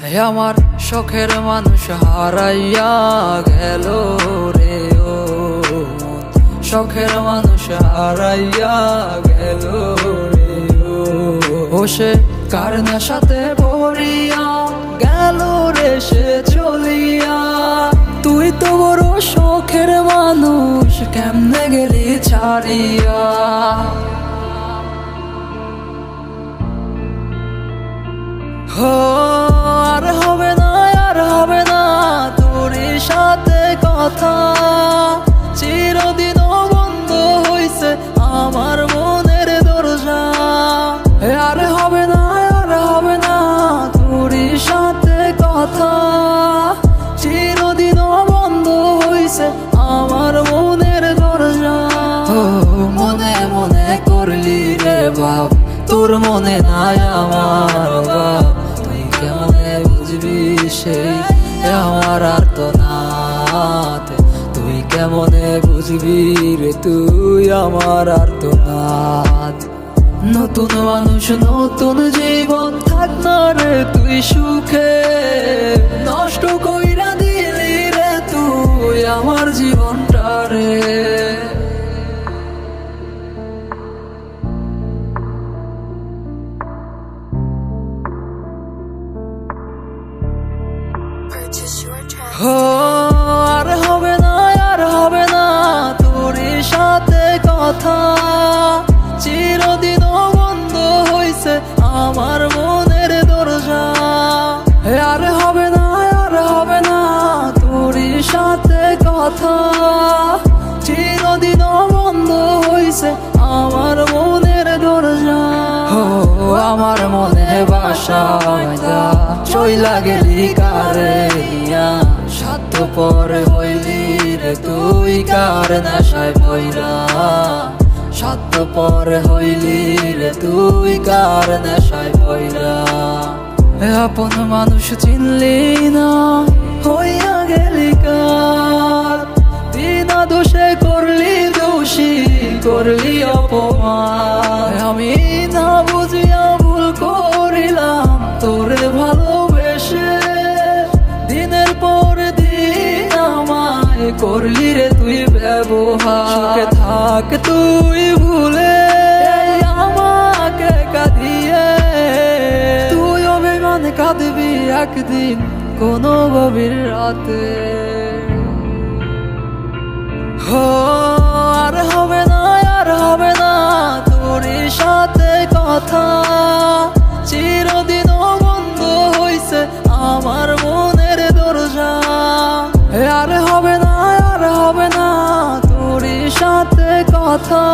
হে আমার শখের মানুষ হারাইয়া গেল রে ও মন, শখের মানুষ হারাইয়া গেল রে ও সে কার নেশাতে ভরিয়া গেল রে সে চলিয়া। তুই তো বড় শখের মানুষ, কেমনে গেলি ছাড়িয়া। আর হবে না, আর হবে না তোর সাথে কথা, চিরদিন বন্ধ হইছে আমার মনের দরজা। আর হবে না, আর হবে না তোর সাথে কথা, চিরদিন বন্ধ হইছে আমার মনের দরজা। মনে মনে করলি রে বাপ, তোর মনে নাই আমার বাপ, তুই কেমনে বুঝবি সেই আমার আর তো নাথ। তুই কেমনে বুঝবি রে তুই আমার আর তো নাথ। নতুন মানুষ নতুন জীবন, থাক না রে তুই সুখে, নষ্ট কইরা দিলি রে তুই আমার জীবনটা রে। আর হবে না, আর হবে না তোর সাথে কথা, চিরদিন বন্ধ হইছে আমার মনের দরজা। আর হবে না, আর হবে না তোর সাথে কথা, চিরদিন বন্ধ হইছে আমার মনের দরজা। আমার মনে বাসা চইলা গেলি কারে নিয়া, স্বার্থপর হইলি রে তুই কার নেশায় পইরা। স্বার্থপর হইলি রে তুই কার নেশায় পইরা। আপন মানুষ চিনলি না, হইয়া গেলি কার, বিনা দোষে করলি দোষী, করলি অপমান। আমি না বুঝিয়া ভুল করিলাম তোরে ভালোবেসে, দিনের পর দিন আমায় করলি রে তুই ব্যবহার। সুখে থাক তুই ভুলে আমাকে কাঁদিয়ে, তুই অভিমান কাঁদবি একদিন কোনো গভীর রাতে। আর হবে না, আর হবে না তোর সাথে কথা, চিরদিন বন্ধ হইছে আমার মনের দরজা। আর হবে না, আর হবে না তোর সাথে কথা।